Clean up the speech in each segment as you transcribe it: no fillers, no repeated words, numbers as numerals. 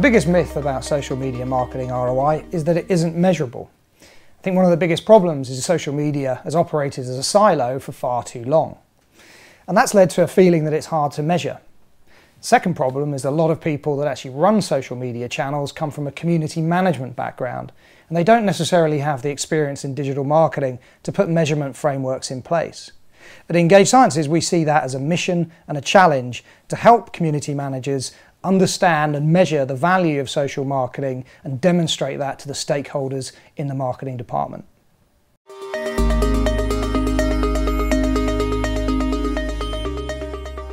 biggest myth about social media marketing ROI is that it isn't measurable. I think one of the biggest problems is social media has operated as a silo for far too long. And that's led to a feeling that it's hard to measure. Second problem is a lot of people that actually run social media channels come from a community management background, and they don't necessarily have the experience in digital marketing to put measurement frameworks in place. At EngageSciences, we see that as a mission and a challenge to help community managers understand and measure the value of social marketing and demonstrate that to the stakeholders in the marketing department.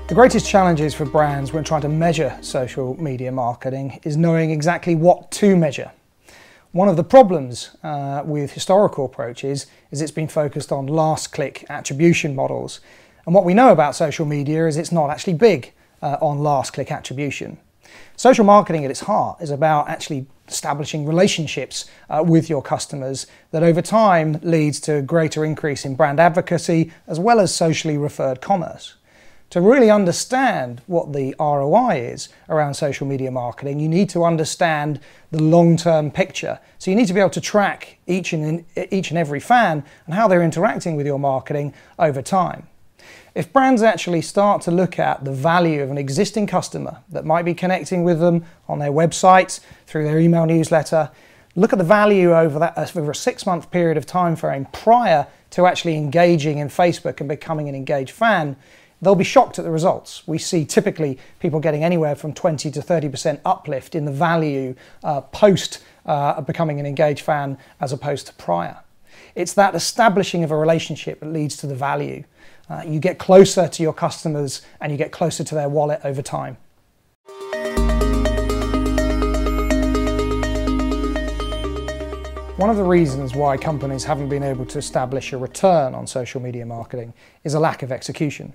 The greatest challenges for brands when trying to measure social media marketing is knowing exactly what to measure. One of the problems with historical approaches is it's been focused on last-click attribution models. And what we know about social media is it's not actually big on last-click attribution. Social marketing at its heart is about actually establishing relationships with your customers that over time leads to a greater increase in brand advocacy as well as socially referred commerce. To really understand what the ROI is around social media marketing, you need to understand the long-term picture. So you need to be able to track each and every fan and how they're interacting with your marketing over time. If brands actually start to look at the value of an existing customer that might be connecting with them on their website, through their email newsletter, look at the value over a 6-month period of time frame prior to actually engaging in Facebook and becoming an engaged fan, they'll be shocked at the results. We see typically people getting anywhere from 20 to 30% uplift in the value post becoming an engaged fan as opposed to prior. It's that establishing of a relationship that leads to the value. You get closer to your customers and you get closer to their wallet over time. One of the reasons why companies haven't been able to establish a return on social media marketing is a lack of execution.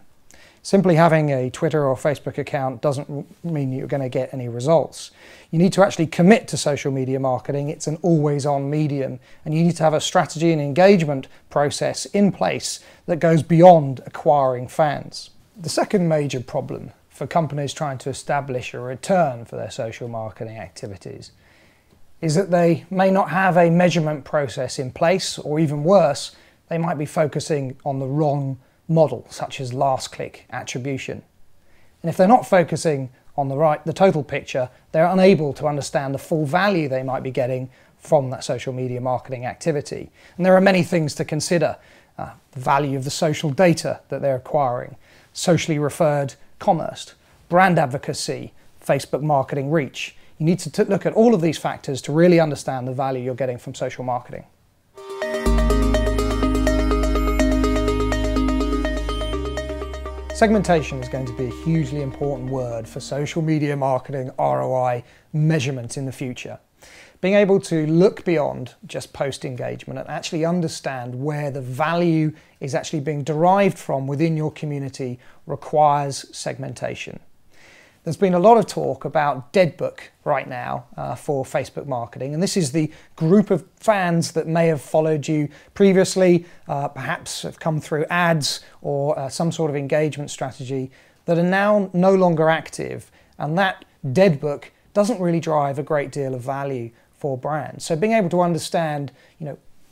Simply having a Twitter or Facebook account doesn't mean you're going to get any results. You need to actually commit to social media marketing. It's an always-on medium, and you need to have a strategy and engagement process in place that goes beyond acquiring fans. The second major problem for companies trying to establish a return for their social marketing activities is that they may not have a measurement process in place, or even worse, they might be focusing on the wrong model, such as last-click attribution. And if they're not focusing on the total picture, they're unable to understand the full value they might be getting from that social media marketing activity. And there are many things to consider. The value of the social data that they're acquiring, socially referred commerce, brand advocacy, Facebook marketing reach. You need to look at all of these factors to really understand the value you're getting from social marketing. Segmentation is going to be a hugely important word for social media marketing ROI measurement in the future. Being able to look beyond just post-engagement and actually understand where the value is actually being derived from within your community requires segmentation. There's been a lot of talk about dead book right now for Facebook marketing, and this is the group of fans that may have followed you previously, perhaps have come through ads or some sort of engagement strategy that are now no longer active, and that dead book doesn't really drive a great deal of value for brands. So being able to understand,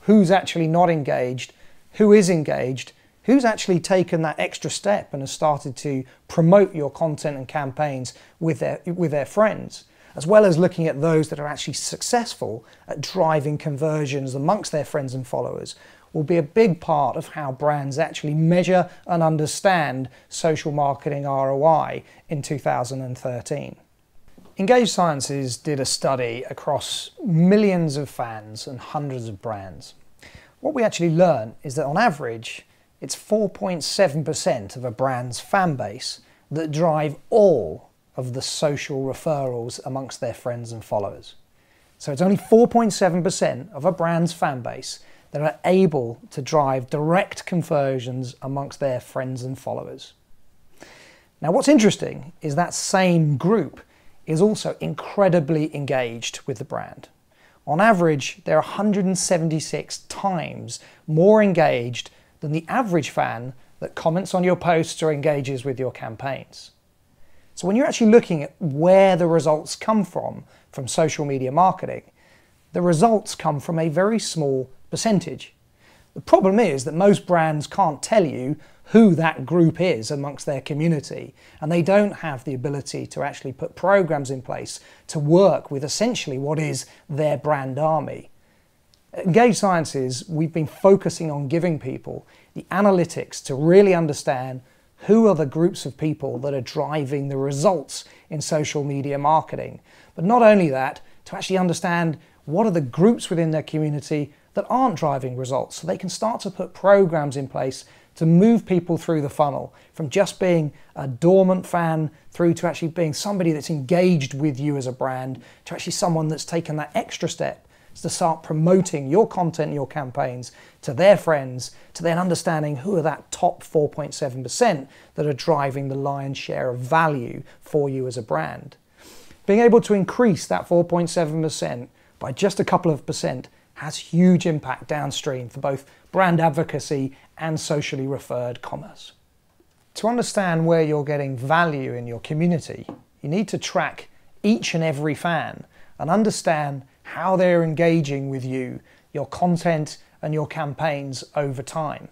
who's actually not engaged, who is engaged, who's actually taken that extra step and has started to promote your content and campaigns with their friends, as well as looking at those that are actually successful at driving conversions amongst their friends and followers, will be a big part of how brands actually measure and understand social marketing ROI in 2013. EngageSciences did a study across millions of fans and hundreds of brands. What we actually learned is that on average, it's 4.7% of a brand's fan base that drive all of the social referrals amongst their friends and followers. So it's only 4.7% of a brand's fan base that are able to drive direct conversions amongst their friends and followers. Now, what's interesting is that same group is also incredibly engaged with the brand. On average, they're 176 times more engaged than the average fan that comments on your posts or engages with your campaigns. So when you're actually looking at where the results come from social media marketing, the results come from a very small percentage. The problem is that most brands can't tell you who that group is amongst their community, and they don't have the ability to actually put programs in place to work with essentially what is their brand army. At EngageSciences, we've been focusing on giving people the analytics to really understand who are the groups of people that are driving the results in social media marketing. But not only that, to actually understand what are the groups within their community that aren't driving results, so they can start to put programs in place to move people through the funnel from just being a dormant fan through to actually being somebody that's engaged with you as a brand, to actually someone that's taken that extra step to start promoting your content and your campaigns to their friends, to then understanding who are that top 4.7% that are driving the lion's share of value for you as a brand. Being able to increase that 4.7% by just a couple of percent has huge impact downstream for both brand advocacy and socially referred commerce. To understand where you're getting value in your community, you need to track each and every fan and understand how they're engaging with you, your content and your campaigns over time.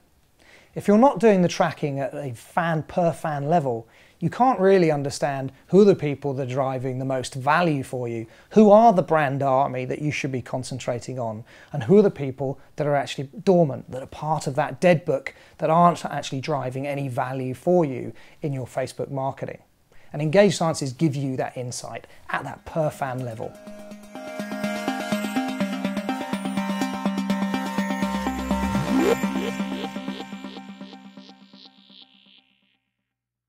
If you're not doing the tracking at a fan per fan level, you can't really understand who are the people that are driving the most value for you, who are the brand army that you should be concentrating on, and who are the people that are actually dormant, that are part of that dead book, that aren't actually driving any value for you in your Facebook marketing. And EngageSciences give you that insight at that per fan level.